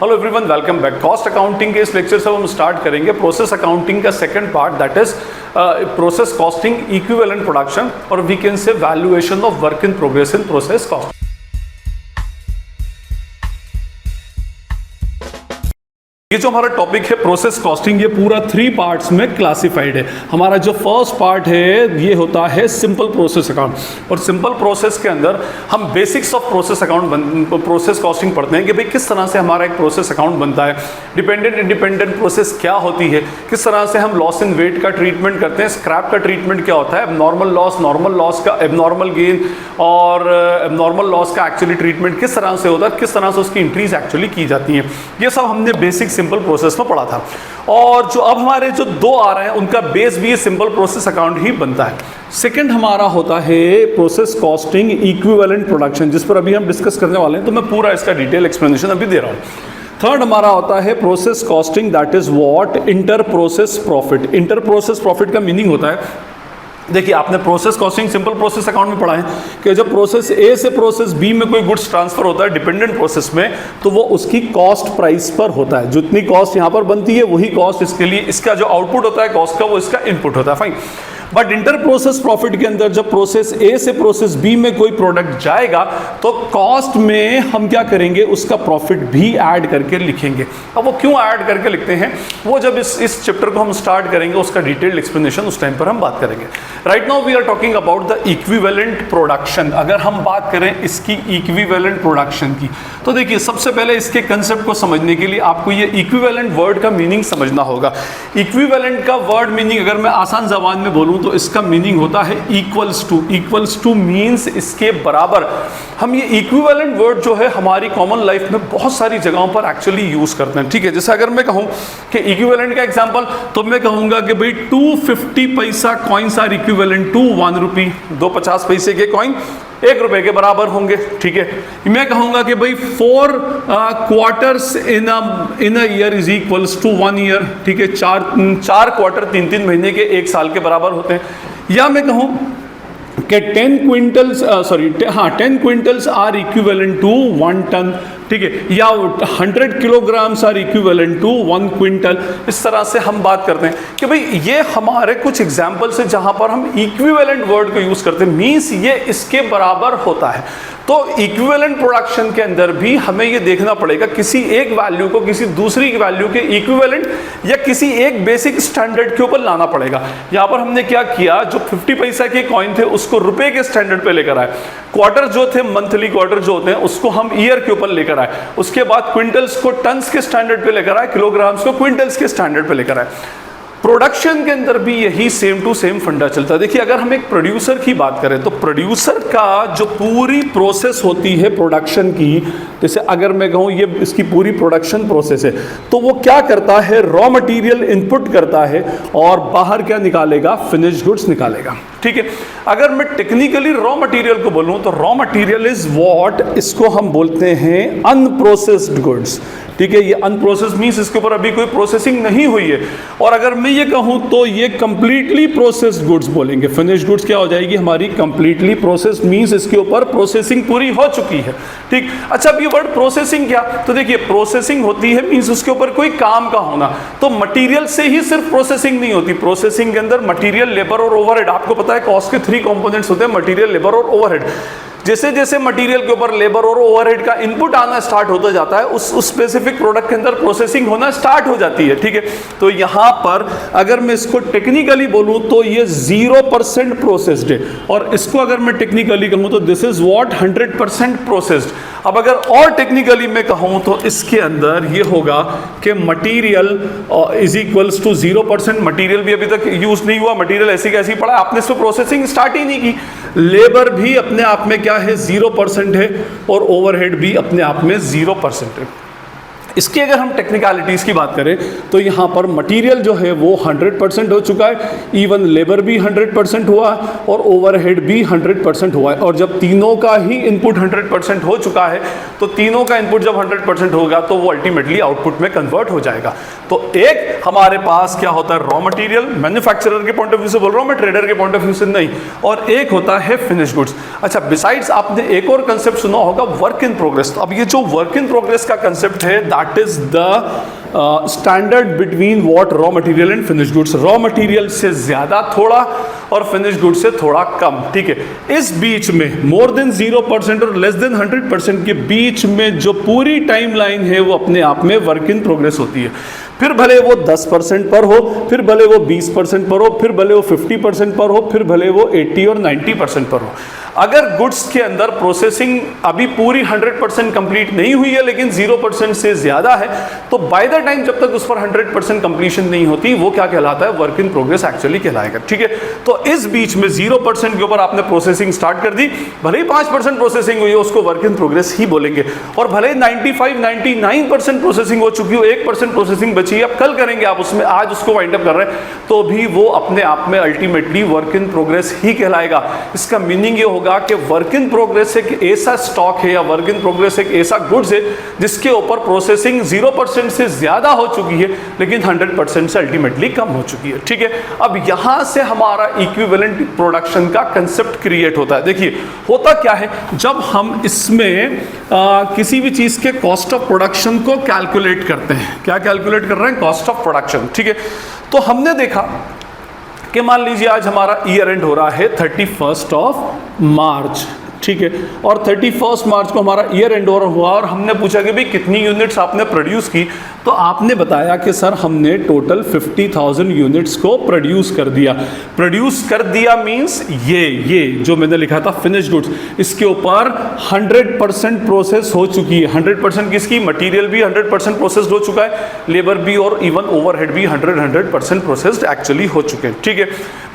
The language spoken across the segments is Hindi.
Hello everyone, welcome back. Cost accounting के इस लेक्चर से हम स्टार्ट करेंगे प्रोसेस अकाउंटिंग का second part, that is process costing equivalent production और we can say valuation of work in progress in process cost. ये जो हमारा टॉपिक है प्रोसेस कॉस्टिंग, ये पूरा 3 पार्ट्स में क्लासिफाइड है। हमारा जो फर्स्ट पार्ट है ये होता है सिंपल प्रोसेस अकाउंट, और सिंपल प्रोसेस के अंदर हम basics of process account process costing पढ़ते हैं कि भाई किस तरह से हमारा एक प्रोसेस अकाउंट बनता है, डिपेंडेंट इंडिपेंडेंट प्रोसेस क्या होती है, किस तरह से हम लॉस इन वेट का ट्रीटमेंट करते हैं, स्क्रैप का ट्रीटमेंट क्या होता है, एबनॉर्मल लॉस, नॉर्मल लॉस का एबनॉर्मल गेन और एबनॉर्मल लॉस का एक्चुअली ट्रीटमेंट किस तरह से होता है, किस तरह से उसकी इंट्रीज एक्चुअली की जाती हैं। ये सब हमने बेसिक सिंपल प्रोसेस में पढ़ा था। और जो अब हमारे जो 2 आ रहे हैं उनका बेस भी सिंपल प्रोसेस अकाउंट ही बनता है। सेकंड हमारा होता है प्रोसेस कॉस्टिंग इक्विवेलेंट प्रोडक्शन, जिस पर अभी हम डिस्कस करने वाले हैं, तो मैं पूरा इसका डिटेल एक्सप्लेनेशन अभी दे रहा हूं। थर्ड हमारा होता है process costing, that is what inter process profit. Inter process profit का मीनिंग होता है, देखिए आपने process costing simple process account में पढ़ा है कि जब प्रोसेस ए से प्रोसेस बी में कोई गुड्स ट्रांसफर होता है डिपेंडेंट प्रोसेस में, तो वो उसकी कॉस्ट प्राइस पर होता है। जितनी कॉस्ट यहाँ पर बनती है वही कॉस्ट इसके लिए, इसका जो आउटपुट होता है कॉस्ट का, वो इसका इनपुट होता है। Fine. But inter process profit के अंदर जब प्रोसेस ए से प्रोसेस बी में कोई प्रोडक्ट जाएगा तो कॉस्ट में हम क्या करेंगे, उसका प्रॉफिट भी ऐड करके लिखेंगे। अब वो क्यों ऐड करके लिखते हैं, वो जब इस चैप्टर को हम स्टार्ट करेंगे उसका डिटेल्ड एक्सप्लेनेशन उस टाइम पर हम बात करेंगे। Right now we are talking about the equivalent production. अगर हम बात करें इसकी इक्विवेलेंट प्रोडक्शन की, तो देखिए सबसे पहले इसके कंसेप्ट को समझने के लिए आपको ये इक्विवेलेंट वर्ड का मीनिंग समझना होगा। इक्विवेलेंट का वर्ड मीनिंग अगर मैं आसान जबान में बोलूं तो इसका मीनिंग होता है equals to. Equals to means इसके बराबर। हम ये इक्विवेलेंट वर्ड जो है हमारी कॉमन लाइफ में बहुत सारी जगहों पर एक्चुअली यूज करते हैं। ठीक है, जैसे अगर मैं कहूं कि इक्विवेलेंट का एग्जांपल, तो मैं कहूंगा कि भाई 250 पैसा कॉइन्स आर इक्विवेलेंट टू 1 रुपी। 2 50 पैसे के कॉइन 1 रुपए के बराबर होंगे। ठीक है, मैं कहूंगा कि भाई 4 quarters in a year is equals to 1 year. ठीक है, 4 क्वार्टर 3-3 महीने के 1 साल के बराबर होते हैं। या मैं कहूं कि 10 quintals are equivalent to 1 ton. ठीक है, या 100 kilograms are equivalent to 1 quintal. इस तरह से हम बात करते हैं कि भाई ये हमारे कुछ एग्जाम्पल्स है जहां पर हम इक्विवेलेंट वर्ड को यूज करते हैं, मीन्स ये इसके बराबर होता है। तो इक्विवेलेंट प्रोडक्शन के अंदर भी हमें ये देखना पड़ेगा किसी एक वैल्यू को किसी दूसरी वैल्यू के इक्विवेलेंट या किसी एक बेसिक स्टैंडर्ड के ऊपर लाना पड़ेगा। यहाँ पर हमने क्या किया, जो 50 पैसा के कॉइन थे उसको रुपए के स्टैंडर्ड पे लेकर आए, क्वार्टर जो थे मंथली क्वार्टर जो होते हैं उसको हम ईयर के ऊपर लेकर आए, उसके बाद क्विंटल्स को टन्स के स्टैंडर्ड पे लेकर आए, किलोग्राम्स को क्विंटल्स के स्टैंडर्ड पे लेकर आए। प्रोडक्शन के अंदर भी यही सेम टू सेम फंडा चलता है। देखिए अगर हम एक प्रोड्यूसर की बात करें तो प्रोड्यूसर का जो पूरी प्रोसेस होती है प्रोडक्शन की, जैसे अगर मैं कहूँ ये इसकी पूरी प्रोडक्शन प्रोसेस है, तो वो क्या करता है, रॉ मटेरियल इनपुट करता है और बाहर क्या निकालेगा, फिनिश गुड्स निकालेगा। ठीक है, अगर मैं टेक्निकली रॉ मटेरियल को बोलूँ तो रॉ मटेरियल इज व्हाट, इसको हम बोलते हैं अनप्रोसेस्ड गुड्स। ठीक है, ये अनप्रोसेस्ड मीन्स इसके ऊपर अभी कोई प्रोसेसिंग नहीं हुई है। और अगर मैं ये कहूँ तो ये कंप्लीटली प्रोसेस्ड गुड्स बोलेंगे। फिनिश गुड्स क्या हो जाएगी हमारी, कंप्लीटली प्रोसेस्ड मीन्स इसके ऊपर प्रोसेसिंग पूरी हो चुकी है। ठीक, अच्छा अब ये वर्ड प्रोसेसिंग क्या, तो देखिए प्रोसेसिंग होती है मीन्स उसके ऊपर कोई काम का होना। तो मटीरियल से ही सिर्फ प्रोसेसिंग नहीं होती, प्रोसेसिंग के अंदर मटीरियल, लेबर और ओवरहेड। आपको पता है कॉस्ट के 3 कंपोनेंट्स होते हैं, मटीरियल, लेबर और ओवरहेड। जैसे जैसे मटेरियल के ऊपर लेबर और ओवरहेड का इनपुट आना स्टार्ट होता जाता है, उस स्पेसिफिक प्रोडक्ट के अंदर प्रोसेसिंग होना स्टार्ट हो जाती है। ठीक है, तो यहाँ पर अगर मैं इसको टेक्निकली बोलूँ तो ये 0% प्रोसेस्ड है, और इसको अगर मैं टेक्निकली कहूँ तो दिस इज व्हाट 100% प्रोसेस्ड। अब अगर और टेक्निकली मैं कहूँ तो इसके अंदर ये होगा कि material is equals to 0%। Material भी अभी तक यूज नहीं हुआ, मटीरियल ऐसी कैसी पड़ा, आपने इसको प्रोसेसिंग स्टार्ट ही नहीं की। लेबर भी अपने आप में क्या है, 0% है, और ओवरहेड भी अपने आप में 0% है। इसकी अगर हम टेक्निकलिटीज़ की बात करें तो यहाँ पर मटेरियल जो है वो 100% हो चुका है, इवन लेबर भी 100% हुआ और ओवरहेड भी 100% हुआ है। और जब तीनों का ही इनपुट 100% हो चुका है तो तीनों का इनपुट जब 100% होगा तो वो अल्टीमेटली आउटपुट में कन्वर्ट हो जाएगा। तो एक हमारे पास क्या होता है, रॉ मटेरियल, मैन्युफैक्चरर के पॉइंट ऑफ व्यू से बोल रहा हूँ मैं, ट्रेडर के पॉइंट ऑफ व्यू से नहीं, और एक होता है फिनिश गुड्स। अच्छा, बिसाइड्स आपने एक और कंसेप्ट सुना होगा, वर्क इन प्रोग्रेस। तो अब ये जो वर्क इन प्रोग्रेस का कंसेप्ट है that is the standard between what raw material and finish goods. Raw material से ज्यादा थोड़ा और फिनिश गुड्स से थोड़ा कम, ठीक है। इस बीच में मोर देन 0% और लेस देन 100% के बीच में जो पूरी टाइमलाइन है वो अपने आप में वर्क इन प्रोग्रेस होती है। फिर भले वो 10% पर हो, फिर भले वो 20% पर हो, फिर भले वो 50% पर हो, फिर भले वो 80 और 90% पर हो। अगर गुड्स के अंदर प्रोसेसिंग अभी पूरी 100% कंप्लीट नहीं हुई है लेकिन 0% से ज्यादा है, तो बाय द टाइम जब तक उस पर 100% कंप्लीशन नहीं होती वो क्या कहलाता है, वर्क इन प्रोग्रेस एक्चुअली कहलाएगा, ठीक है। तो इस बीच में 0% के ऊपर आपने प्रोसेसिंग स्टार्ट कर दी, भले ही 5% प्रोसेसिंग हुई है उसको वर्क इन प्रोग्रेस ही बोलेंगे, और भले ही 95-99% प्रोसेसिंग हो चुकी हो, 1% प्रोसेसिंग बची है, अब कल करेंगे आप उसमें, आज उसको वाइंड अप कर रहे हैं, तो भी वो अपने आप में अल्टीमेटली वर्क इन प्रोग्रेस ही कहलाएगा। इसका मीनिंग ये होगा कि वर्क इन प्रोग्रेस एक ऐसा स्टॉक है या वर्क इन प्रोग्रेस एक ऐसा गुड्स है जिसके ऊपर प्रोसेसिंग 0% से ज्यादा हो चुकी है लेकिन 100% से अल्टीमेटली कम हो चुकी है, ठीक है। अब यहां से हमारा इक्विवेलेंट प्रोडक्शन का कंसेप्ट क्रिएट होता है। देखिए होता क्या है, जब हम इसमें किसी भी चीज के कॉस्ट ऑफ प्रोडक्शन को कैलकुलेट करते हैं, क्या कैलकुलेट कर रहे हैं, कॉस्ट ऑफ प्रोडक्शन, ठीक है। तो हमने देखा कि मान लीजिए आज हमारा ईयर एंड हो रहा है 31 ऑफ मार्च, ठीक है, और 31 मार्च को हमारा ईयर एंड ओवर हुआ और हमने पूछा कि भाई कितनी यूनिट्स आपने प्रोड्यूस की, तो आपने बताया कि सर हमने टोटल 50,000 यूनिट्स को प्रोड्यूस कर दिया। प्रोड्यूस कर दिया मींस ये जो मैंने लिखा था फिनिश गुड्स, इसके ऊपर 100% प्रोसेस हो चुकी है। 100% किसकी, मटेरियल भी 100% प्रोसेस्ड हो चुका है, लेबर भी और इवन ओवरहेड भी 100% प्रोसेस्ड एक्चुअली हो चुके हैं, ठीक है।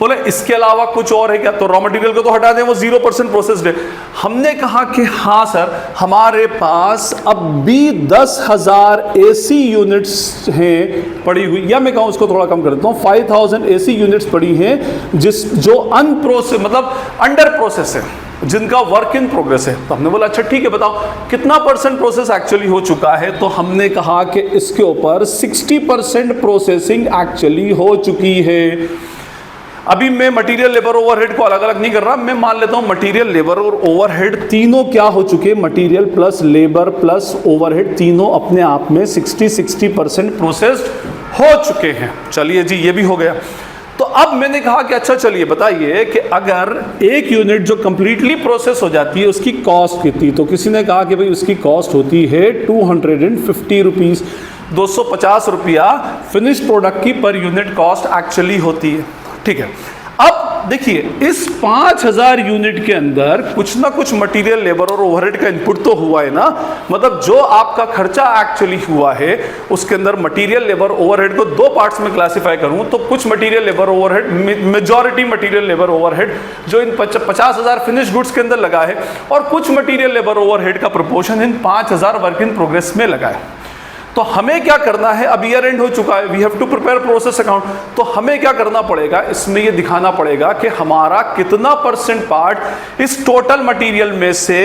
बोले इसके अलावा कुछ और है क्या, तो रॉ मटेरियल को तो हटा दें, वो 0% प्रोसेस्ड है। हमने कहा कि हाँ सर हमारे पास अब भी 10,000 एसी यूनिट्स हैं पड़ी हुई, या मैं कहूँ उसको थोड़ा कम कर देता हूँ, 5,000 एसी यूनिट्स पड़ी हैं जो अनप्रोसेस मतलब अंडर प्रोसेस है, जिनका वर्क इन प्रोग्रेस है। तो हमने बोला अच्छा ठीक है बताओ कितना % प्रोसेस एक्चुअली हो चुका है, तो हमने कहा कि इसके ऊपर 60% प्रोसेसिंग एक्चुअली हो चुकी है। अभी मैं मटेरियल लेबर ओवरहेड को अलग अलग नहीं कर रहा, मैं मान लेता हूं मटेरियल लेबर और ओवरहेड तीनों क्या हो चुके, material plus labour plus overhead तीनों अपने आप में 60% प्रोसेस्ड हो चुके हैं। चलिए जी ये भी हो गया। तो अब मैंने कहा कि अच्छा चलिए बताइए कि अगर एक यूनिट जो कंप्लीटली प्रोसेस हो जाती है उसकी कॉस्ट कितनी, तो किसी ने कहा कि भाई उसकी कॉस्ट होती है 250 रुपीज़, 250 रुपया फिनिश प्रोडक्ट की पर यूनिट कॉस्ट एक्चुअली होती है, ठीक है। अब देखिए इस 5,000 यूनिट के अंदर कुछ ना कुछ मटेरियल लेबर और ओवरहेड का इनपुट तो हुआ है ना, मतलब जो आपका खर्चा एक्चुअली हुआ है उसके अंदर मटेरियल लेबर ओवरहेड को दो पार्ट्स में क्लासिफाई करूं तो कुछ material labour overhead, majority material labour overhead जो इन 50,000 फिनिश गुड्स के अंदर लगा है, और कुछ मटेरियल लेबर ओवरहेड का proportion in 5,000 work in progress में लगा है। तो हमें क्या करना है, अब ईयर एंड हो चुका है, we have to prepare process account, तो हमें क्या करना पड़ेगा, इसमें ये दिखाना पड़ेगा कि हमारा कितना % पार्ट इस टोटल मटेरियल में से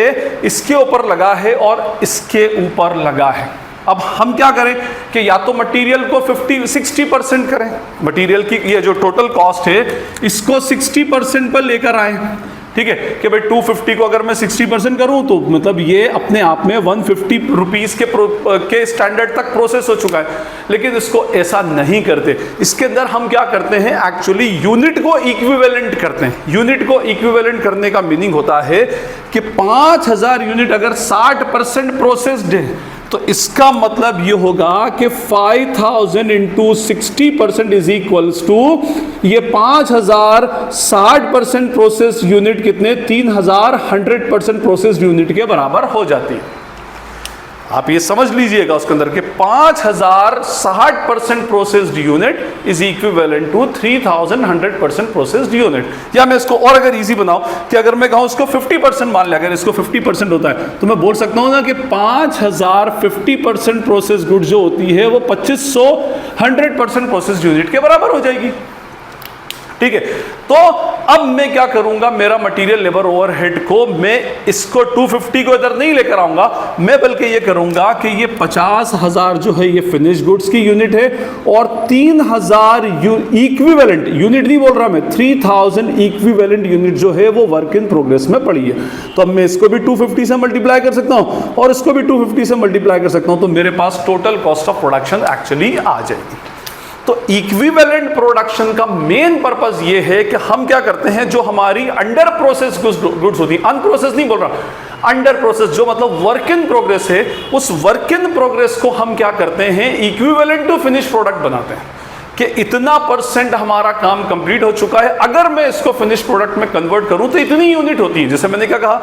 इसके ऊपर लगा है और इसके ऊपर लगा है। अब हम क्या करें कि या तो मटेरियल को 60% करें, मटेरियल की ये जो टोटल कॉस्ट है इसको 60% पर लेकर आए, ठीक है, कि भाई 250 को अगर मैं 60% करूं तो मतलब ये अपने आप में 150 रुपीस के स्टैंडर्ड तक प्रोसेस हो चुका है। लेकिन इसको ऐसा नहीं करते, इसके अंदर हम क्या करते हैं एक्चुअली यूनिट को इक्विवेलेंट करते हैं। यूनिट को इक्विवेलेंट करने का मीनिंग होता है कि 5,000 यूनिट अगर 60% प्रोसेस्ड है तो इसका मतलब ये होगा कि 5,000 इंटू 60% इज इक्वल्स टू ये 5,000 60% प्रोसेस यूनिट कितने 3,000 100% प्रोसेस यूनिट के बराबर हो जाती है। आप ये समझ लीजिएगा उसके अंदर के 5,000 60% processed unit is equivalent to 3,100% processed unit. या मैं इसको और अगर इजी बनाऊं कि अगर मैं कहूं इसको 50% मान लिया, अगर इसको 50% होता है तो मैं बोल सकता हूं ना कि 5,000 50% प्रोसेस गुड जो होती है वो 2,500 100% प्रोसेस्ड यूनिट के बराबर हो जाएगी, ठीक है। तो अब मैं क्या करूंगा, मेरा मटेरियल लेबर ओवरहेड को मैं इसको 250 को इधर नहीं लेकर आऊंगा, मैं बल्कि ये करूंगा कि ये 50,000 जो है ये फिनिश गुड्स की यूनिट है और 3,000 इक्विवेलेंट यूनिट नहीं बोल रहा मैं, 3,000 इक्विवेलेंट यूनिट जो है वो वर्क इन प्रोग्रेस में पड़ी है। तो अब मैं इसको भी 250 से मल्टीप्लाई कर सकता हूं और इसको भी 250 से मल्टीप्लाई कर सकता हूं, तो मेरे पास total cost of production actually आ जाएगी। तो इक्विवेलेंट प्रोडक्शन का मेन पर्पस ये है कि हम क्या करते हैं, जो हमारी अंडर प्रोसेस गुड्स होती है, अनप्रोसेस नहीं बोल रहा, अंडर प्रोसेस जो मतलब वर्क इन प्रोग्रेस है, उस वर्क इन प्रोग्रेस को हम क्या करते हैं, इक्विवेलेंट टू फिनिश प्रोडक्ट बनाते हैं कि इतना % हमारा काम कंप्लीट हो चुका है। अगर मैं इसको फिनिश प्रोडक्ट में कन्वर्ट करूं तो इतनी यूनिट होती है। जैसे मैंने क्या कहा,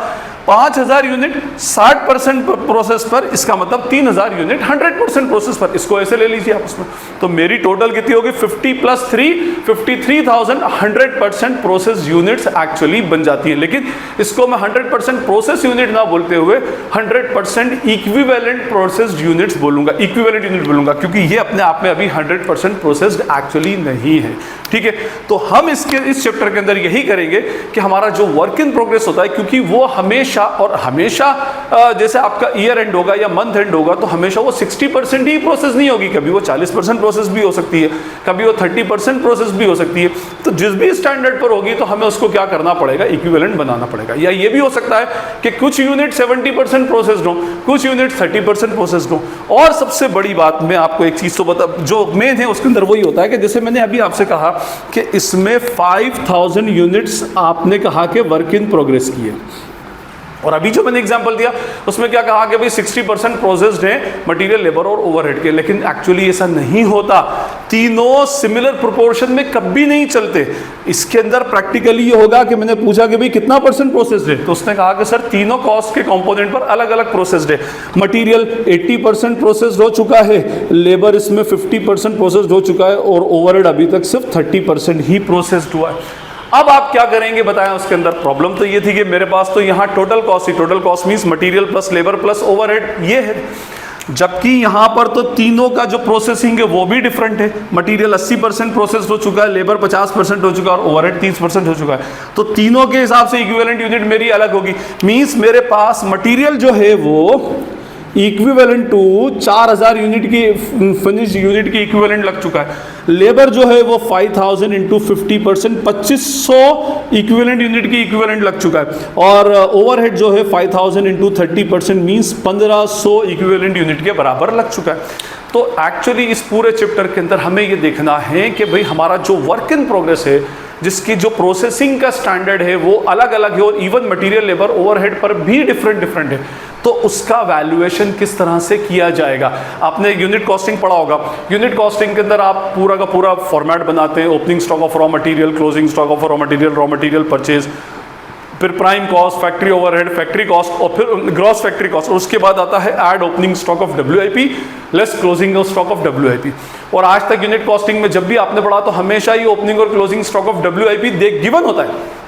5,000 यूनिट 60% प्रोसेस पर, इसका मतलब 3,000 यूनिट 100% प्रोसेस पर। इसको ऐसे ले लीजिए आप उसमें, तो मेरी टोटल कितनी होगी, 50 + 3 53,000 100% प्रोसेस यूनिट्स एक्चुअली बन जाती है। लेकिन इसको मैं 100% प्रोसेस यूनिट ना बोलते हुए 100% इक्विवेलेंट प्रोसेस यूनिट्स बोलूंगा, इक्विवेलेंट यूनिट बोलूंगा, क्योंकि ये अपने आप में अभी 100% प्रोसेस एक्चुअली नहीं है। ठीक है, तो हम इस चैप्टर के अंदर यही करेंगे कि हमारा जो वर्क इन प्रोग्रेस होता है, क्योंकि वो हमेशा और हमेशा जैसे आपका ईयर एंड होगा या मंथ एंड होगा, तो हमेशा वो 60% ही प्रोसेस नहीं होगी, कभी वो 40% प्रोसेस भी हो सकती है, कभी वो 30% प्रोसेस भी हो सकती है। तो जिस भी स्टैंडर्ड पर होगी तो हमें उसको क्या करना पड़ेगा, इक्विवेलेंट बनाना पड़ेगा। या ये भी हो सकता है कि कुछ यूनिट 70% प्रोसेस्ड हो, कुछ यूनिट 30% प्रोसेस्ड हो। और सबसे बड़ी बात मैं आपको एक चीज तो बता, जो मेन है उसके अंदर वही होता है कि जैसे मैंने अभी आपसे कहा कि इसमें 5,000 यूनिट्स आपने कहा कि वर्क इन प्रोग्रेस की है, और अभी जो मैंने एग्जांपल दिया उसमें क्या कहा कि भाई 60% प्रोसेस्ड है मटेरियल, लेबर और ओवरहेड के। लेकिन एक्चुअली ऐसा नहीं होता, तीनों सिमिलर प्रोपोर्शन में कभी नहीं चलते। इसके अंदर प्रैक्टिकली ये होगा कि मैंने पूछा कि भाई कितना % प्रोसेस्ड है, तो उसने कहा कि सर तीनों कॉस्ट के कंपोनेंट पर अलग अलग प्रोसेस्ड है। मटेरियल 80% प्रोसेस्ड हो चुका है, लेबर इसमें 50% प्रोसेस्ड हो चुका है और ओवरहेड अभी तक सिर्फ 30% ही प्रोसेस्ड हुआ है। अब आप क्या करेंगे बताएं, उसके अंदर प्रॉब्लम तो ये थी कि मेरे पास तो यहाँ टोटल कॉस्ट ही, total cost means material plus labour plus overhead ये है, जबकि यहाँ पर तो तीनों का जो प्रोसेसिंग है वो भी डिफरेंट है। मटेरियल 80% प्रोसेस हो चुका है, लेबर 50% हो चुका है और ओवरहेड 30% हो चुका है। तो तीनों के हिसाब से इक्विवेलेंट यूनिट मेरी अलग होगी। मींस मेरे पास मटेरियल जो है वो इक्विवेलेंट टू 4,000 यूनिट की फिनिश यूनिट की इक्विवेलेंट लग चुका है। लेबर जो है वो 5,000 इंटू 50% 2,500 इक्विवेलेंट यूनिट की इक्विवेलेंट लग चुका है। और ओवरहेड जो है 5,000 इंटू 30% मीन्स 1,500 इक्विवेलेंट यूनिट के बराबर लग चुका है। तो एक्चुअली इस पूरे चैप्टर के अंदर हमें ये देखना है कि भाई हमारा जो वर्क इन प्रोग्रेस है, जिसकी जो प्रोसेसिंग का स्टैंडर्ड है वो अलग अलग है और इवन मटेरियल लेबर ओवरहेड पर भी डिफरेंट है, तो उसका वैल्यूएशन किस तरह से किया जाएगा। आपने यूनिट कॉस्टिंग पढ़ा होगा, यूनिट कॉस्टिंग के अंदर आप पूरा का पूरा फॉर्मेट बनाते हैं, opening stock of raw material, closing stock of raw material purchase, फिर prime cost, factory overhead, factory cost और फिर ग्रॉस फैक्ट्री कॉस्ट, और उसके बाद आता है add opening stock of WIP less closing stock of WIP। और आज तक यूनिट कॉस्टिंग में जब भी आपने पढ़ा तो हमेशा ही ओपनिंग और closing stock of WIP given होता है,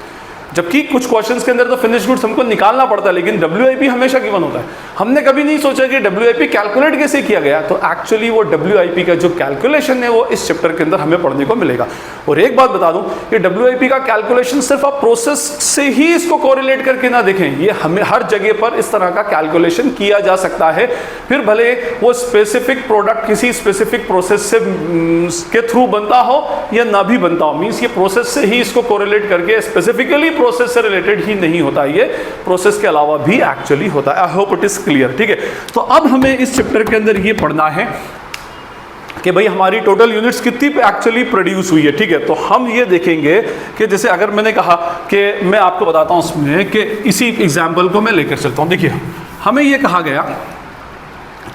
जबकि कुछ क्वेश्चंस के अंदर तो फिनिश गुड्स हमको निकालना पड़ता है, लेकिन WIP हमेशा गिवन होता है। हमने कभी नहीं सोचा कि WIP कैलकुलेट कैसे किया गया, तो एक्चुअली वो WIP का जो कैलकुलेशन है वो इस चैप्टर के अंदर हमें पढ़ने को मिलेगा। और एक बात बता दूं कि WIP का कैलकुलेशन सिर्फ आप प्रोसेस से ही इसको कोरिलेट करके ना देखें, ये हमें हर जगह पर इस तरह का कैलकुलेशन किया जा सकता है, फिर भले वो स्पेसिफिक प्रोडक्ट किसी स्पेसिफिक प्रोसेस से के थ्रू बनता हो या ना भी बनता हो। मीन्स ये प्रोसेस से ही इसको कोरिलेट करके स्पेसिफिकली प्रोसेस से रिलेटेड ही नहीं होता, ये प्रोसेस के अलावा भी एक्चुअली होता है। I hope it is clear. ठीक है, तो अब हमें इस चैप्टर के अंदर ये पढ़ना है कि भाई हमारी टोटल यूनिट्स कितनी एक्चुअली प्रोड्यूस हुई है। ठीक है, तो हम ये देखेंगे कि जैसे अगर मैंने कहा कि मैं आपको बताता हूं उसमें कि इसी एग्जांपल को मैं लेकर चलता हूं। देखिए, हमें ये कहा गया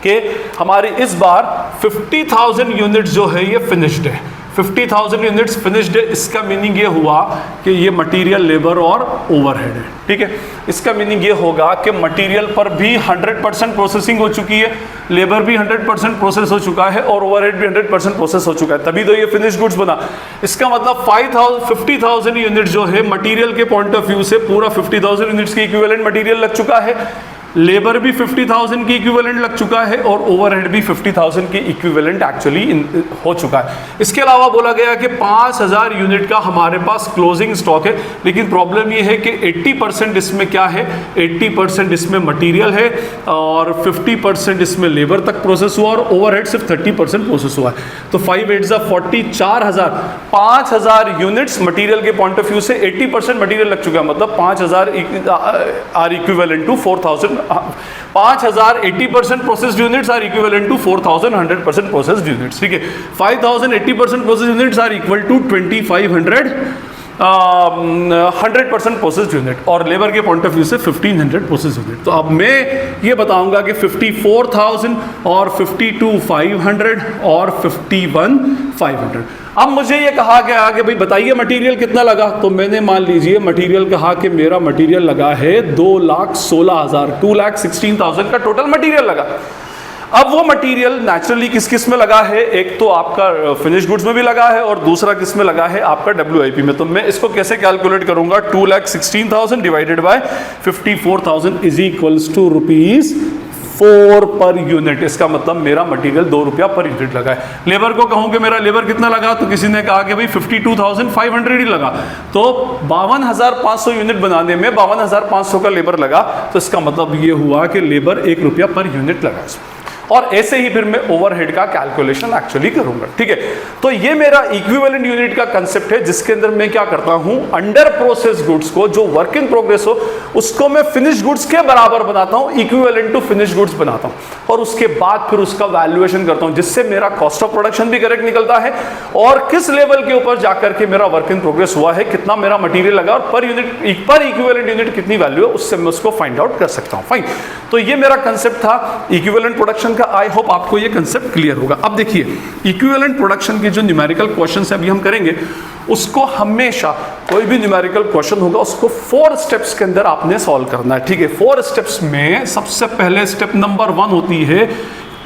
कि हमारी इस बार 50,000 यूनिट्स जो है ये फिनिश्ड है, 50,000 यूनिट्स फिनिश्ड है। इसका मीनिंग ये हुआ कि ये मटेरियल, लेबर और ओवरहेड है। ठीक है, इसका मीनिंग ये होगा कि मटेरियल पर भी 100% प्रोसेसिंग हो चुकी है, लेबर भी 100% प्रोसेस हो चुका है और ओवरहेड भी 100% प्रोसेस हो चुका है, तभी तो ये फिनिश गुड्स बना। इसका मतलब 50,000 यूनिट जो है मटेरियल के पॉइंट ऑफ व्यू से पूरा 50,000 यूनिट्स की इक्विवेलेंट मटेरियल लग चुका है। लेबर भी 50,000 की इक्विवेलेंट लग चुका है और ओवरहेड भी 50,000 की इक्विवेलेंट एक्चुअली हो चुका है। इसके अलावा बोला गया कि 5,000 यूनिट का हमारे पास क्लोजिंग स्टॉक है, लेकिन प्रॉब्लम ये है कि 80% इसमें क्या है, 80% इसमें मटेरियल है और 50% इसमें लेबर तक प्रोसेस हुआ और ओवरहेड सिर्फ 30% प्रोसेस हुआ है। तो 5 8 40, 4,000, 5,000 यूनिट्स मटेरियल के पॉइंट ऑफ व्यू से 80% मटेरियल लग चुका है, मतलब 5,000 are equivalent to 4,000, 5,000 80% processed units are equivalent to 4,000 100% processed units, ठीक है। 5,000 80% processed units are equal to 2,500 100% processed unit और लेबर के पॉइंट ऑफ व्यू से 1,500 प्रोसेस्ड यूनिट। तो अब मैं ये बताऊंगा कि 54,000 और 52,500 और 51,500। अब मुझे ये कहा गया कि भाई बताइए मटेरियल कितना लगा, तो मैंने मान लीजिए मटेरियल कहा कि मेरा मटेरियल लगा है 2,16,000, 2,16,000 का टोटल मटेरियल लगा। अब वो मटेरियल नेचुरली किस किस में लगा है, एक तो आपका फिनिश गुड्स में भी लगा है और दूसरा किस में लगा है, आपका WIP में। तो मैं इसको कैसे कैलकुलेट करूंगा, 2,16,000 divided by 54,000 is equals to ₹4 per unit. इसका मतलब मेरा मटेरियल ₹2 पर यूनिट लगा है। लेबर को कहूं कि मेरा लेबर कितना लगा, तो किसी ने कहा कि भाई 52,500 ही लगा, तो 52,500 यूनिट बनाने में 52,500 का लेबर लगा। तो इसका मतलब ये हुआ कि लेबर ₹1 पर यूनिट लगा इसमें। और ऐसे ही फिर मैं ओवरहेड का कैलकुलेशन एक्चुअली करूंगा, ठीक है। तो ये मेरा इक्विवेलेंट यूनिट का कंसेप्ट है, जिसके अंदर मैं क्या करता हूं, अंडर प्रोसेस गुड्स को जो वर्क इन प्रोग्रेस हो उसको मैं फिनिश गुड्स के बराबर बनाता हूं, इक्विवेलेंट टू फिनिश गुड्स बनाता हूं और उसके बाद फिर उसका वैल्यूएशन करता हूं, जिससे मेरा कॉस्ट ऑफ प्रोडक्शन भी करेक्ट निकलता है और किस लेवल के ऊपर जाकर के मेरा वर्क इन प्रोग्रेस हुआ है, कितना मेरा मटेरियल लगा और पर यूनिट पर इक्विवेलेंट यूनिट कितनी वैल्यू है, उससे मैं उसको फाइंड आउट कर सकता हूं। फाइन, तो ये मेरा कंसेप्ट था इक्विवेलेंट प्रोडक्शन का। आई होप आपको ये कंसेप्ट क्लियर होगा। अब देखिए इक्विवेलेंट प्रोडक्शन के जो न्यूमेरिकल क्वेश्चंस अभी हम करेंगे, उसको हमेशा कोई भी न्यूमेरिकल क्वेश्चन होगा उसको 4 स्टेप्स के अंदर आपने सॉल्व करना है, ठीक है। 4 स्टेप्स में सबसे पहले स्टेप नंबर 1 होती है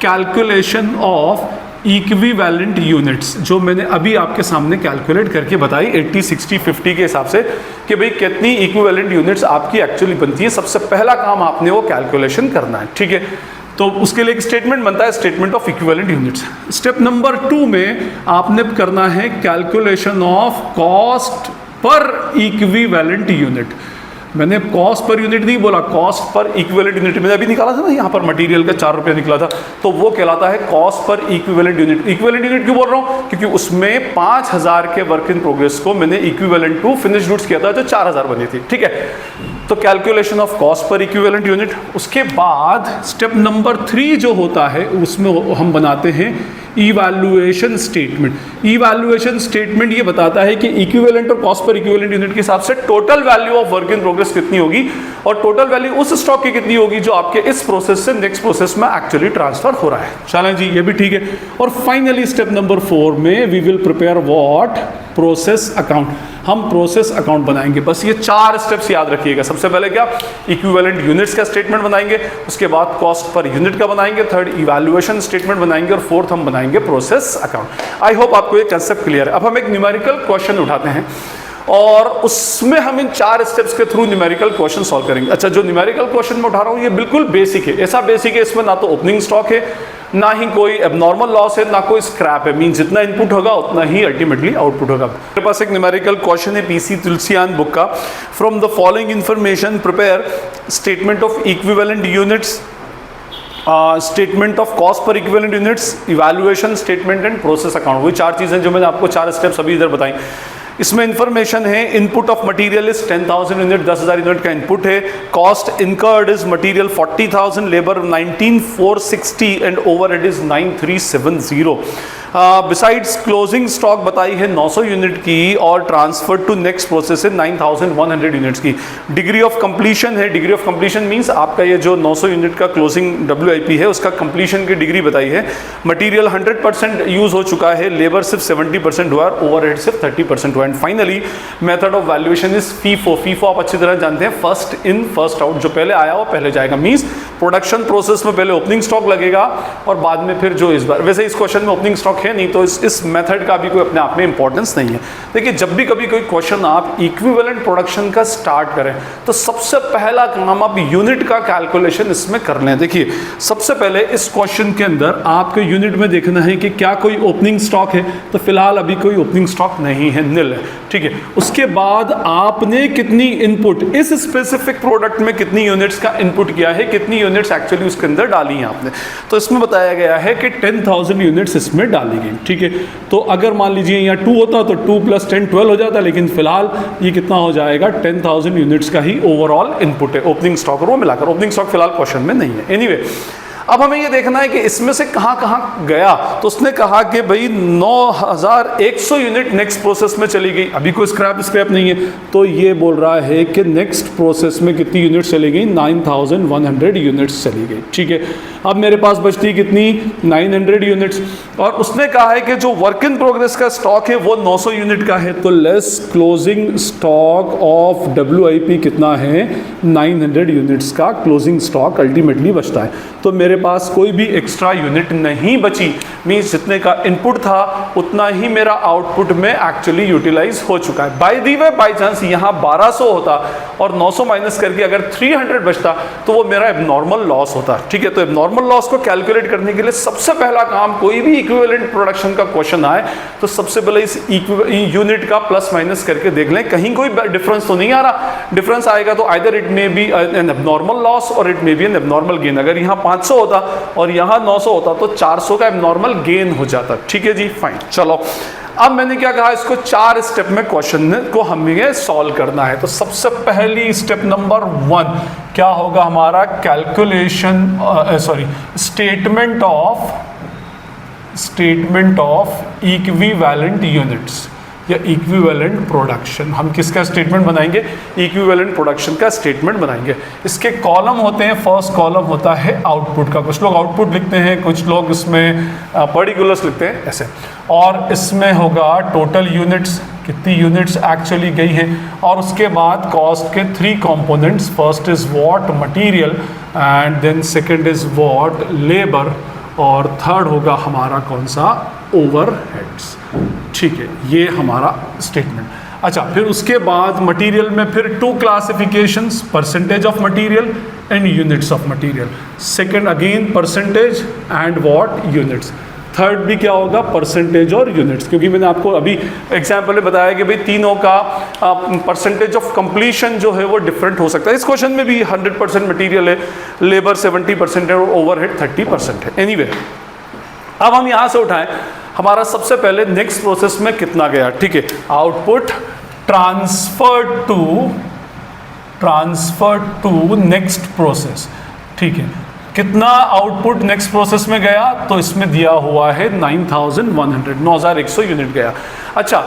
कैलकुलेशन ऑफ इक्विवेलेंट यूनिट्स, जो मैंने अभी आपके सामने कैलकुलेट करके बताई 80 60 50 के हिसाब से कि भाई कितनी इक्विवेलेंट यूनिट्स आपकी एक्चुअली बनती है। सबसे पहला काम आपने वो कैलकुलेशन करना है, ठीक है। तो उसके लिए एक स्टेटमेंट बनता है, statement of equivalent units. Step number 2 में आपने करना है calculation of cost per equivalent unit. मैंने कॉस्ट पर यूनिट नहीं बोला, कॉस्ट पर इक्विवेलेंट यूनिट मैंने अभी निकाला था ना, यहाँ पर मटेरियल का ₹4 निकला था, तो वो कहलाता है cost per equivalent unit. Equivalent unit क्यों बोल रहा हूँ, क्योंकि उसमें 5,000 के वर्क इन प्रोग्रेस को मैंने इक्विवेलेंट टू फिनिश गुड्स किया था जो 4,000 बनी थी, ठीक है। तो calculation of cost per equivalent unit. उसके बाद स्टेप नंबर 3 जो होता है उसमें हम बनाते हैं इवैल्यूएशन स्टेटमेंट। इवैल्यूएशन स्टेटमेंट ये बताता है कि इक्विवेलेंट और कॉस्ट पर इक्विवेलेंट यूनिट के हिसाब से total value of work in progress कितनी होगी और टोटल वैल्यू उस स्टॉक की कितनी होगी जो आपके इस प्रोसेस से नेक्स्ट प्रोसेस में एक्चुअली ट्रांसफर हो रहा है। चलें जी, ये भी ठीक है। और फाइनली स्टेप नंबर 4 में we will prepare what, process account. हम प्रोसेस अकाउंट बनाएंगे। बस ये 4 स्टेप्स याद रखिएगा। सबसे पहले क्या, इक्विवेलेंट यूनिट्स का स्टेटमेंट बनाएंगे, उसके बाद कॉस्ट पर यूनिट का बनाएंगे, थर्ड इवैल्यूएशन स्टेटमेंट बनाएंगे और फोर्थ हम बनाएंगे प्रोसेस अकाउंट। आई होप आपको ये कंसेप्ट क्लियर है। अब हम एक न्यूमेरिकल क्वेश्चन उठाते हैं और उसमें हम इन 4 स्टेप्स के थ्रू न्यूमेरिकल क्वेश्चन सॉल्व करेंगे। अच्छा, जो न्यूमेरिकल क्वेश्चन मैं उठा रहा हूँ ये बिल्कुल बेसिक है। ऐसा बेसिक है इसमें ना तो ओपनिंग स्टॉक है, ना ही कोई एबनॉर्मल लॉस है, ना कोई स्क्रैप है। मीन जितना इनपुट होगा उतना ही अल्टीमेटली आउटपुट होगा। मेरे पास एक न्यूमेरिकल क्वेश्चन है पीसी तुलसियान बुक का। From the following information prepare statement of equivalent units, statement of cost per equivalent units, evaluation statement and process account. वही 4 चीजें जो मैंने आपको 4 स्टेप्स अभी इधर बताई। इसमें इंफॉर्मेशन है, input of material is 10,000 unit, 10,000 unit का इनपुट है। Cost incurred is material 40,000, labour 19,460 and overhead is 9,370। Besides closing stock बताई है 900 यूनिट की और ट्रांसफर टू नेक्स्ट प्रोसेस है 9,100 यूनिट्स की। डिग्री ऑफ कंप्लीशन है, डिग्री ऑफ कंप्लीशन मींस आपका ये जो 900 यूनिट का क्लोजिंग WIP है उसका कंप्लीशन की डिग्री बताई है। मटेरियल 100% यूज हो चुका है, लेबर सिर्फ 70% हुआ और ओवरहेड सिर्फ 30% हुआ। And finally method of valuation is FIFO। FIFO आप अच्छी तरह जानते हैं, फर्स्ट इन फर्स्ट आउट। जो पहले आया वो पहले जाएगा। मींस प्रोडक्शन प्रोसेस में पहले ओपनिंग स्टॉक लगेगा और बाद में फिर जो इस बार, वैसे इस क्वेश्चन में ओपनिंग स्टॉक है नहीं, तो इस मेथड का भी कोई अपने आप में इंपॉर्टेंस नहीं है। देखिए, जब भी कभी कोई क्वेश्चन आप इक्विवेलेंट प्रोडक्शन का स्टार्ट करें तो सबसे पहला काम आप यूनिट का कैलकुलेशन इसमें कर लें। देखिए, सबसे पहले इस क्वेश्चन के अंदर आपको यूनिट में देखना है कि क्या कोई ओपनिंग स्टॉक है, तो फिलहाल अभी कोई ओपनिंग स्टॉक नहीं है, निल है, ठीक है। उसके बाद आपने कितनी इनपुट इस स्पेसिफिक प्रोडक्ट में कितनी यूनिट्स का इनपुट किया है, कितनी यूनिट्स एक्चुअली उसके अंदर डाली हैं आपने, तो इसमें बताया गया है कि 10,000 यूनिट्स इसमें डाली गई, ठीक है। तो अगर मान लीजिए यहाँ 2 होता तो 2 + 10 12 हो जाता, लेकिन फिलहाल ये कितना हो जाएगा, 10,000 यूनिट्स का ही ओवरऑल इनपुट है ओपनिंग स्टॉक और वो मिलाकर। ओपनिंग स्टॉक फिलहाल क्वेश्चन में नहीं है। एनीवे, अब हमें ये देखना है कि इसमें से कहां कहां गया, तो उसने कहा कि भाई 9100 यूनिट नेक्स्ट प्रोसेस में चली गई, अभी कोई स्क्रैप नहीं है, तो ये बोल रहा है कि नेक्स्ट प्रोसेस में कितनी यूनिट्स चली गई, 9100 यूनिट्स चली गई, ठीक है। अब मेरे पास बचती कितनी, 900 यूनिट्स, और उसने कहा है कि जो वर्क इन प्रोग्रेस का स्टॉक है वो 900 यूनिट का है, तो less closing stock of WIP कितना है, 900 यूनिट्स का क्लोजिंग स्टॉक अल्टीमेटली बचता है। तो मेरे पास कोई भी एक्स्ट्रा यूनिट नहीं बची, मींस जितने का इनपुट था उतना ही मेरा आउटपुट में एक्चुअली यूटिलाइज हो चुका है। By the way, by chance यहाँ 1200 होता और 900 माइनस करके अगर 300 बचता तो वो मेरा एबनॉर्मल लॉस होता, ठीक है। तो एबनॉर्मल लॉस को कैलकुलेट करने के लिए सबसे पहला काम, कोई भी इक्विवेलेंट प्रोडक्शन का क्वेश्चन आए तो सबसे पहले इस यूनिट का प्लस माइनस करके देख लें, कहीं कोई डिफरेंस तो नहीं आ रहा। डिफरेंस आएगा तो either it may be an abnormal loss और it may be an abnormal gain. अगर यहाँ 500 होता और यहाँ 900 होता तो 400 का एबनॉर्मल गेन हो जाता, ठीक है जी, फाइन। चलो, अब मैंने क्या कहा, इसको 4 स्टेप में क्वेश्चन को हमें सॉल्व करना है। तो सबसे पहली स्टेप नंबर 1 क्या होगा हमारा, calculation statement of equivalent units या इक्विवेलेंट प्रोडक्शन। हम किसका स्टेटमेंट बनाएंगे, इक्विवेलेंट प्रोडक्शन का स्टेटमेंट बनाएंगे। इसके कॉलम होते हैं, फर्स्ट कॉलम होता है आउटपुट का, कुछ लोग आउटपुट लिखते हैं, कुछ लोग इसमें पर्टिकुलर्स लिखते हैं ऐसे, और इसमें होगा टोटल यूनिट्स, कितनी यूनिट्स एक्चुअली गई हैं, और उसके बाद कॉस्ट के 3 components, first is what, material, and then second is what, labour, और थर्ड होगा हमारा कौन सा, ओवरहेड्स, ठीक है। ये हमारा स्टेटमेंट। अच्छा, फिर उसके बाद मटेरियल में फिर 2 classifications, percentage of material and units of material, second again percentage and what, units, third भी क्या होगा, परसेंटेज और यूनिट्स। क्योंकि मैंने आपको अभी एग्जाम्पल में बताया कि भाई तीनों का परसेंटेज ऑफ कंप्लीशन जो है वो डिफरेंट हो सकता है। इस क्वेश्चन में भी 100% मटेरियल है, लेबर 70% है और ओवरहेड 30% है। एनीवे, अब हम यहाँ से उठाएं, हमारा सबसे पहले नेक्स्ट प्रोसेस में कितना गया, ठीक है। Output transfer to next process, ठीक है। कितना आउटपुट नेक्स्ट प्रोसेस में गया, तो इसमें दिया हुआ है 9100 यूनिट गया। अच्छा,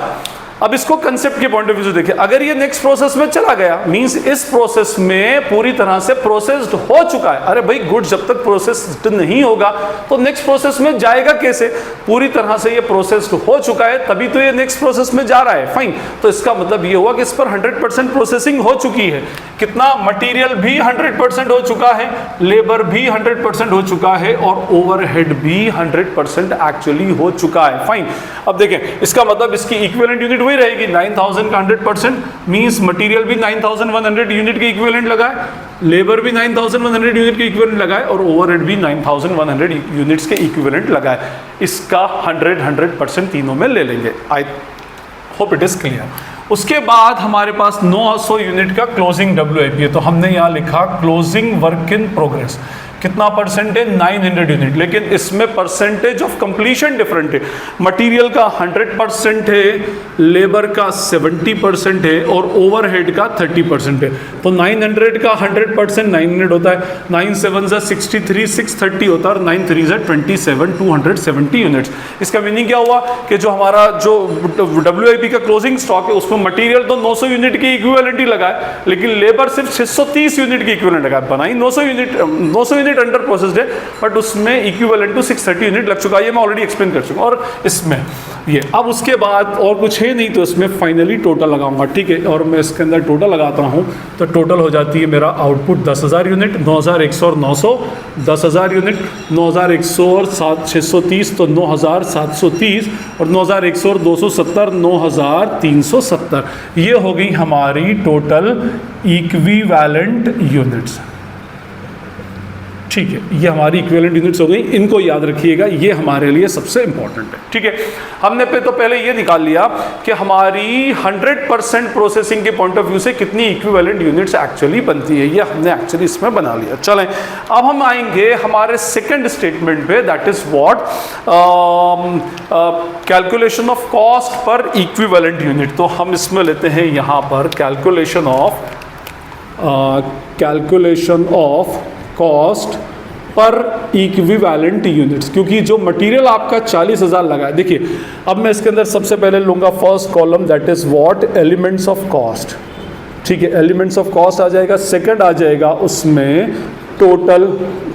अब इसको कंसेप्ट के पॉइंट ऑफ व्यू से देखिए, अगर ये नेक्स्ट प्रोसेस में चला गया, मींस इस प्रोसेस में पूरी तरह से प्रोसेस्ड हो चुका है। अरे भाई, गुड जब तक प्रोसेस्ड नहीं होगा तो नेक्स्ट प्रोसेस में जाएगा कैसे, पूरी तरह से ये प्रोसेस्ड हो चुका है तभी तो ये नेक्स्ट प्रोसेस में जा रहा है, फाइन। तो इसका मतलब ये हुआ कि इस पर 100% प्रोसेसिंग हो चुकी है। कितना, मटीरियल भी 100% हो चुका है, लेबर भी 100% हो चुका है, और ओवरहेड भी 100% एक्चुअली हो चुका है, फाइन। अब देखें, इसका मतलब इसकी इक्विवेलेंट यूनिट वही रहेगी 9000 का 100%, मींस मटेरियल भी 9100 यूनिट के इक्विवेलेंट लगाए, लेबर भी 9100 यूनिट के इक्विवेलेंट लगाए, और ओवरहेड भी 9100 यूनिट्स के इक्विवेलेंट लगाए। इसका 100% तीनों में ले लेंगे। I hope it is clear. उसके बाद हमारे पास 900 यूनिट का क्लोजिंग WIP है, तो हमने यहाँ लिखा क्लोजिंग वर्क इन प्रोग्रेस। कितना परसेंट है, 900 यूनिट, लेकिन इसमें परसेंटेज ऑफ कंप्लीशन डिफरेंट है। मटेरियल का 100% है, लेबर का 70% है, और ओवरहेड का 30% है। तो 900 का 100% 900 होता है, 9 7 63, 630 होता है, और 9 3 27, 270 यूनिट्स। इसका मीनिंग क्या हुआ कि जो हमारा जो WIP का क्लोजिंग स्टॉक है उसमें मटेरियल तो 900 यूनिट की इक्विवेलेंट ही लगाए, लेकिन लेबर सिर्फ 630 यूनिट की इक्विवेलेंट लगाए, बनाई 900 यूनिट यूनिट अंडर प्रोसेस्ड है, बट उसमें इक्विवेलेंट टू 630 यूनिट लग चुका है, ये मैं ऑलरेडी एक्सप्लेन कर चुका हूँ। और इसमें ये अब उसके बाद और कुछ है नहीं, तो इसमें फाइनली टोटल लगाऊंगा, ठीक है। और मैं इसके अंदर टोटल लगाता हूँ तो टोटल हो जाती है मेरा आउटपुट 10,000 यूनिट, 9,100 और 900, 10,000 यूनिट, 9,100 और 630 तो 9,730, और 9,100 और 270 9,370। ये हो गई हमारी टोटल इक्विवेलेंट यूनिट्स, ठीक है। ये हमारी इक्विवेलेंट यूनिट्स हो गई, इनको याद रखिएगा, ये हमारे लिए सबसे इंपॉर्टेंट है, ठीक है। हमने तो पहले ये निकाल लिया कि हमारी 100% प्रोसेसिंग के पॉइंट ऑफ व्यू से कितनी इक्विवेलेंट यूनिट्स एक्चुअली बनती है, ये हमने एक्चुअली इसमें बना लिया। चलें अब हम आएंगे हमारे सेकंड स्टेटमेंट पे, that is what, calculation of cost per equivalent unit. तो हम इसमें लेते हैं यहाँ पर calculation of cost per equivalent units, क्योंकि जो मटेरियल आपका 40,000 लगा है, देखिए अब मैं इसके अंदर सबसे पहले लूँगा first column, that is what, elements of cost, ठीक है। एलिमेंट्स ऑफ कॉस्ट आ जाएगा, सेकंड आ जाएगा उसमें टोटल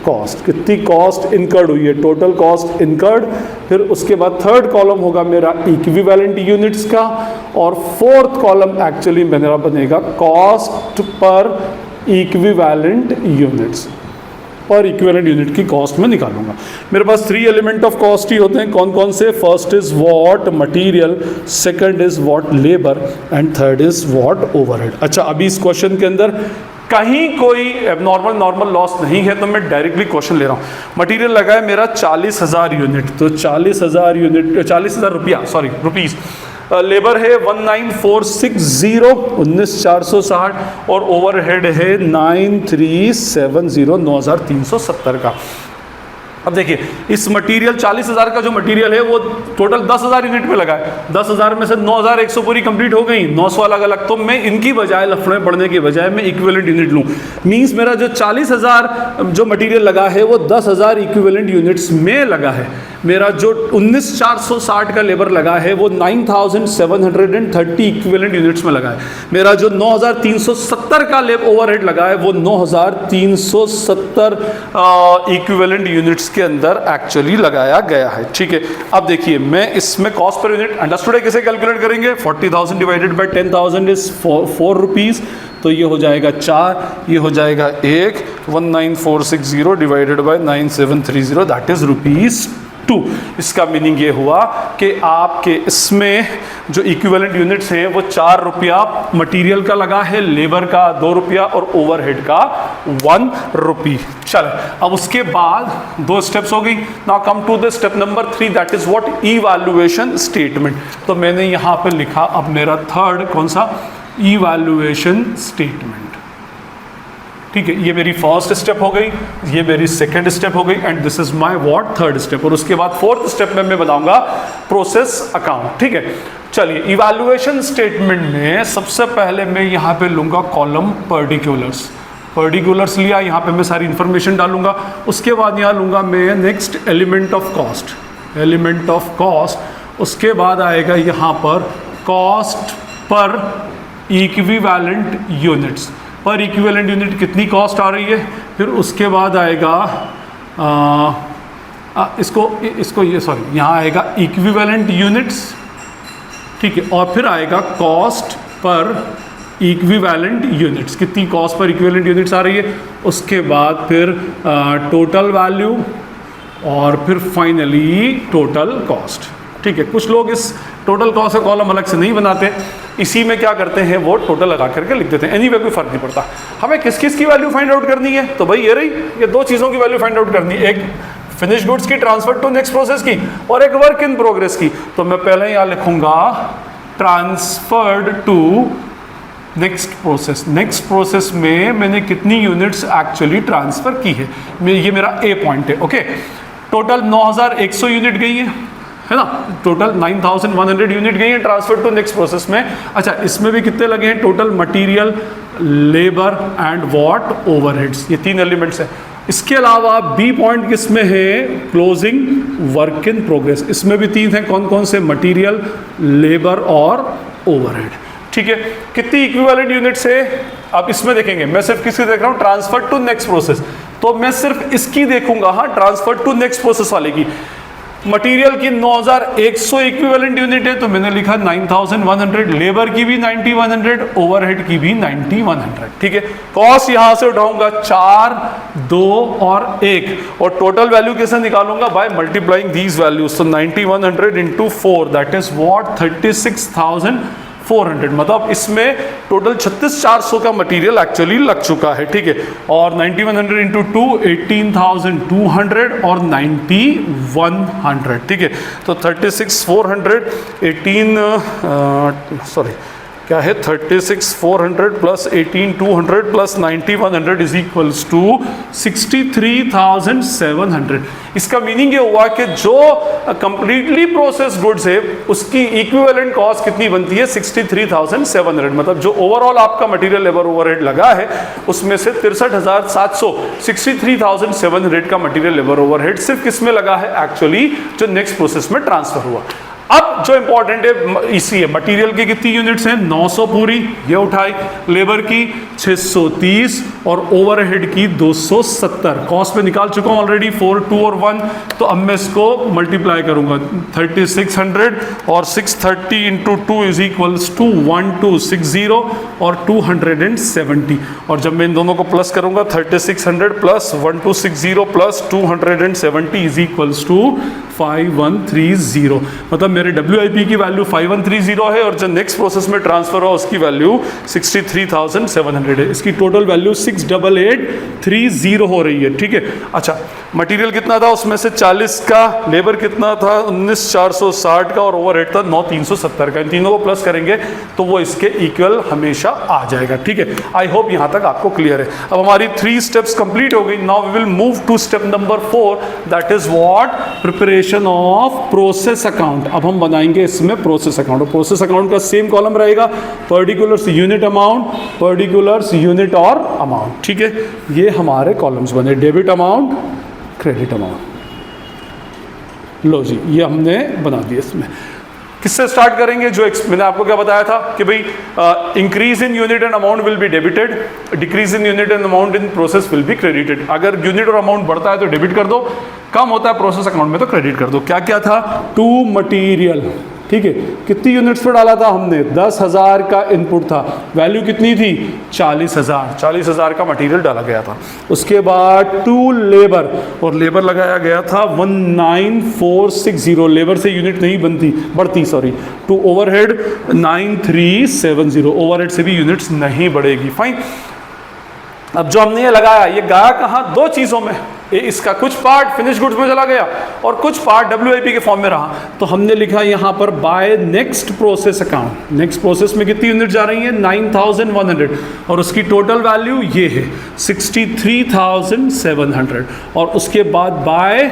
कॉस्ट, कितनी कॉस्ट इनकर्ड हुई है, टोटल कॉस्ट इनकर्ड। फिर उसके बाद थर्ड कॉलम होगा मेरा इक्विवेलेंट यूनिट्स का, और फोर्थ कॉलम एक्चुअली मेरा बनेगा कॉस्ट पर इक्विवेलेंट यूनिट्स, पर इक्विवेलेंट यूनिट की कॉस्ट में निकालूंगा। मेरे पास 3 एलिमेंट ऑफ कॉस्ट ही होते हैं, कौन कौन से, first is what material, second is what labour, and third is what overhead. अच्छा, अभी इस क्वेश्चन के अंदर कहीं कोई नॉर्मल लॉस नहीं है, तो मैं डायरेक्टली क्वेश्चन ले रहा हूँ। मटेरियल लगा है मेरा 40,000 यूनिट, तो 40,000 यूनिट, 40,000 रुपया, सॉरी रुपीज़। लेबर है 19,460, 19,460, और ओवरहेड है 9,370, 9,370 का। अब देखिए इस मटेरियल 40,000 का जो मटेरियल है वो टोटल 10,000 यूनिट पे लगा है, 10,000 में से 9,100 पूरी कंप्लीट हो गई, 900 अलग अलग। तो मैं इनकी बजाय लफड़े पड़ने की बजाय मैं इक्विवेलेंट यूनिट लूँ, मींस मेरा जो 40,000 जो मटेरियल लगा है वो 10,000 इक्विवेलेंट यूनिट्स में लगा है। मेरा जो 19,460 का लेबर लगा है वो 9,730 इक्विवेलेंट यूनिट्स में लगा है। मेरा जो 9,370 का ओवरहेड लगा है वो 9,370 इक्विवेलेंट यूनिट्स के अंदर एक्चुअली लगाया गया है, ठीक है। अब देखिए मैं इसमें कॉस्ट पर यूनिट अंडरस्टूड है, कैसे कैलकुलेट करेंगे, 40,000 डिवाइडेड बाय 10,000 इज 4 रुपीज़, तो ये हो जाएगा 4, ये हो जाएगा 1, 19,460 divided by 9,730, that is rupees 2। इसका मीनिंग ये हुआ कि आपके इसमें जो इक्विवेलेंट यूनिट्स हैं वो 4 रुपया मटीरियल का लगा है, लेबर का 2 रुपया और ओवरहेड का 1 रुपी। चलो अब उसके बाद 2 स्टेप्स हो गई। Now come to the step number 3, that is what, evaluation statement. तो मैंने यहाँ पे लिखा अब मेरा थर्ड कौन सा, इवैल्यूएशन स्टेटमेंट, ठीक है। ये मेरी फर्स्ट स्टेप हो गई, ये मेरी सेकंड स्टेप हो गई, and this is my what, third step. और उसके बाद फोर्थ स्टेप में मैं बनाऊंगा प्रोसेस अकाउंट, ठीक है। चलिए इवैल्यूएशन स्टेटमेंट में सबसे पहले मैं यहाँ पे लूंगा कॉलम पर्टिकुलर्स लिया, यहाँ पे मैं सारी इंफॉर्मेशन डालूंगा। उसके बाद यहाँ लूंगा मैं नेक्स्ट एलिमेंट ऑफ कॉस्ट, उसके बाद आएगा यहाँ पर कॉस्ट पर इक्विवेलेंट यूनिट्स, पर इक्विवेलेंट यूनिट कितनी कॉस्ट आ रही है। फिर उसके बाद आएगा इसको ये सॉरी यहाँ आएगा इक्विवेलेंट यूनिट्स, ठीक है। और फिर आएगा कॉस्ट पर इक्विवेलेंट यूनिट्स, कितनी कॉस्ट पर इक्विवेलेंट यूनिट्स आ रही है। उसके बाद फिर टोटल वैल्यू, और फिर फाइनली टोटल कॉस्ट, ठीक है। कुछ लोग इस टोटल कॉस्ट का कॉलम अलग से नहीं बनाते, इसी में क्या करते हैं वो टोटल लगा करके लिख देते हैं। एनीवे कोई फर्क नहीं पड़ता। हमें किस किस की वैल्यू फाइंड आउट करनी है, तो भाई ये रही, ये 2 चीज़ों की वैल्यू फाइंड आउट करनी है, एक फिनिश गुड्स की ट्रांसफर टू नेक्स्ट प्रोसेस की, और एक वर्क इन प्रोग्रेस की। तो मैं पहले यहाँ लिखूंगा ट्रांसफर्ड टू नेक्स्ट प्रोसेस में मैंने कितनी यूनिट्स एक्चुअली ट्रांसफर की है, ये मेरा ए पॉइंट है, ओके। टोटल 9,100 यूनिट गई है ना, टोटल 9,100 यूनिट गई है ट्रांसफर टू नेक्स्ट प्रोसेस में। अच्छा इसमें भी कितने लगे हैं, total material, labour and what, overheads, ये 3 एलिमेंट्स हैं। इसके अलावा बी पॉइंट किस में है, क्लोजिंग वर्क इन प्रोग्रेस, इसमें भी 3 हैं, कौन कौन से, मटेरियल, लेबर और ओवरहेड, ठीक है। कितनी इक्विवेलेंट यूनिट्स है आप इसमें देखेंगे, मैं सिर्फ किसकी देख रहा हूँ, ट्रांसफर टू नेक्स्ट प्रोसेस। तो मैं सिर्फ इसकी देखूंगा, हाँ, ट्रांसफर टू नेक्स्ट प्रोसेस वाले की। मटेरियल की 9100 इक्विवेलेंट यूनिट है तो मैंने लिखा 9100, लेबर की भी 9100, ओवरहेड की भी 9100, ठीक है। कॉस्ट यहां से उठाऊंगा 4, 2 और 1, और टोटल वैल्यू कैसे निकालूंगा? By multiplying these values. तो 9100 इंटू 4 दैट इज व्हाट 36,400, मतलब इसमें टोटल 36,400 का मटेरियल एक्चुअली लग चुका है, ठीक है। और 9100 इंटू 2 18,200 और 9100, ठीक है। तो 36,400 क्या है 36,400 plus 18,200 plus 9100 is equals to 63,700। इसका मीनिंग ये हुआ कि जो कंप्लीटली प्रोसेस गुड्स है उसकी इक्विवेलेंट कॉस्ट कितनी बनती है? 63,700। मतलब जो ओवरऑल आपका मटेरियल लेबर ओवरहेड लगा है उसमें से 63,700 63,700 का मटेरियल लेबर ओवरहेड सिर्फ किसमें लगा है? एक्चुअली जो नेक्स्ट प्रोसेस में ट्रांसफर हुआ। अब जो इंपॉर्टेंट है इसी है, मटेरियल की कितनी यूनिट्स हैं? 900 पूरी, ये उठाई। लेबर की 630 और ओवरहेड की 270। कॉस्ट में निकाल चुका हूं ऑलरेडी 4, 2 और 1। तो अब मैं इसको मल्टीप्लाई करूंगा 3600 और 630 इंटू 2 इज इक्वल्स टू 1260 और 270। और जब मैं इन दोनों को प्लस करूंगा 3600 plus 1260 plus 270 is equals to 5130। मतलब मेरे WIP की वैल्यू 5130 है और जो नेक्स्ट प्रोसेस में ट्रांसफर हुआ उसकी वैल्यू 63,700 है। इसकी टोटल वैल्यू 68830 हो रही है, ठीक है। अच्छा, मटेरियल कितना था? उसमें से 40 का, लेबर कितना था? 19,460 का, और ओवरहेड था 9,370 का। इन तीनों को प्लस करेंगे तो वो इसके इक्वल हमेशा आ जाएगा, ठीक है। आई होप यहां तक आपको क्लियर है। अब हमारी 3 स्टेप्स कंप्लीट हो गई। Now we will move to step number 4, that is what? Preparation of process account. अब हम बनाएंगे इसमें प्रोसेस अकाउंट, और प्रोसेस अकाउंट का सेम कॉलम रहेगा, particulars unit amount, particulars unit और अमाउंट, ठीक है। ये हमारे कॉलम्स बने, डेबिट अमाउंट, क्रेडिट अमाउंट। लो जी, ये हमने बना दिया। इसमें किससे स्टार्ट करेंगे? जो मैंने आपको क्या बताया था कि भाई increase in unit and amount will be debited, decrease in unit and amount in process will be credited. अगर यूनिट और अमाउंट बढ़ता है तो डेबिट कर दो, कम होता है प्रोसेस अकाउंट में तो क्रेडिट कर दो। क्या क्या था? टू मटीरियल, ठीक है। कितनी यूनिट्स पर डाला था हमने? 10,000 का इनपुट था, वैल्यू कितनी थी? 40,000 का मटेरियल डाला गया था। उसके बाद टू लेबर, और लेबर लगाया गया था 19,460, लेबर से यूनिट नहीं बढ़ती सॉरी। टू ओवरहेड 9,370, ओवरहेड से भी यूनिट्स नहीं बढ़ेगी, फाइन। अब जो हमने ये लगाया, ये गया कहाँ? 2 चीज़ों में। इसका कुछ पार्ट फिनिश गुड्स में चला गया और कुछ पार्ट WIP के फॉर्म में रहा। तो हमने लिखा यहाँ पर by next process account. Next process में कितनी यूनिट जा रही है? 9,100, और उसकी टोटल वैल्यू ये है 63,700। और उसके बाद by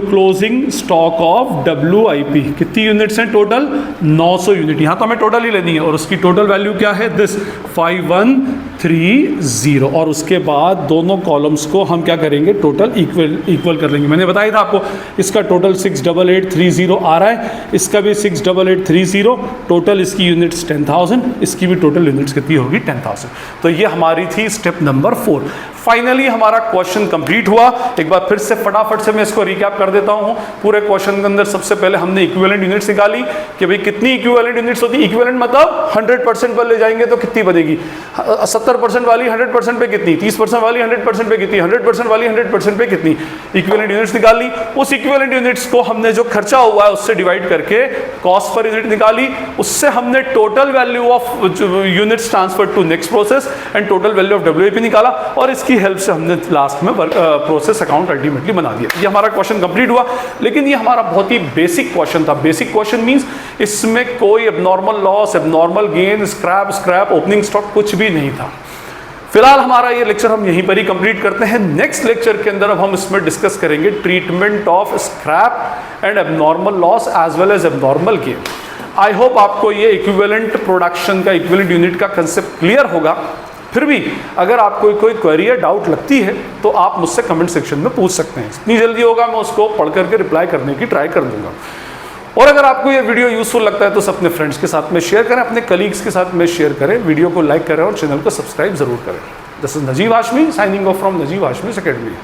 closing stock of WIP कितनी यूनिट्स हैं? Total 900 unit. यहाँ तो हमें टोटल ही लेनी है, और उसकी टोटल वैल्यू क्या है? दिस 5130। और उसके बाद दोनों कॉलम्स को हम क्या करेंगे? टोटल इक्वल कर लेंगे। मैंने बताया था आपको इसका टोटल 68830 आ रहा है, इसका भी 68830। टोटल इसकी यूनिट्स 10,000, इसकी भी टोटल यूनिट्स कितनी होगी? 10,000। तो ये हमारी थी स्टेप नंबर 4। फाइनली हमारा क्वेश्चन कंप्लीट हुआ। एक बार फिर से फटाफट से मैं इसको रिकैप कर देता हूँ। पूरे क्वेश्चन के अंदर सबसे पहले हमने इक्विवेलेंट यूनिट्स निकाली कि भाई कितनी इक्विवेलेंट यूनिट्स होती है। इक्विवेलेंट मतलब 100% पर ले जाएंगे तो कितनी बनेगी? 70% वाली 100% पे कितनी? 30% वाली 100% पे कितनी? 100% वाली 100% पे कितनी? इक्विवेलेंट यूनिट्स निकाली। उस इक्विवेलेंट यूनिट्स को हमने जो खर्चा हुआ है उससे डिवाइड करके कॉस्ट पर यूनिट निकाली। उससे हमने total value of units transfer to next process and total value of WIP निकाला, और इसकी हेल्प से हमने लास्ट में प्रोसेस अकाउंट अल्टीमेटली बना दिया। ये हमारा क्वेश्चन कंप्लीट हुआ। लेकिन ये हमारा बहुत ही बेसिक क्वेश्चन था। बेसिक क्वेश्चन मींस इसमें कोई abnormal loss, abnormal gain, scrap, opening stock कुछ भी नहीं था। फिलहाल हमारा ये लेक्चर हम यहीं पर ही कंप्लीट करते हैं। नेक्स्ट लेक्चर के अंदर अब हम इसमें डिस्कस करेंगे treatment of scrap and abnormal loss as well as abnormal gain. I hope आपको ये इक्विवेलेंट प्रोडक्शन का, इक्विवेलेंट यूनिट का कंसेप्ट क्लियर होगा। फिर भी अगर आपको कोई क्वेरी या डाउट लगती है तो आप मुझसे कमेंट सेक्शन में पूछ सकते हैं। जितनी जल्दी होगा मैं उसको पढ़ करके रिप्लाई करने की ट्राई कर दूंगा। और अगर आपको ये वीडियो यूजफुल लगता है तो अपने फ्रेंड्स के साथ में शेयर करें, अपने कलीग्स के साथ में शेयर करें, वीडियो को लाइक करें और चैनल को सब्सक्राइब जरूर करें। This is Najeeb Hashmi signing off from Najeeb Hashmi academy.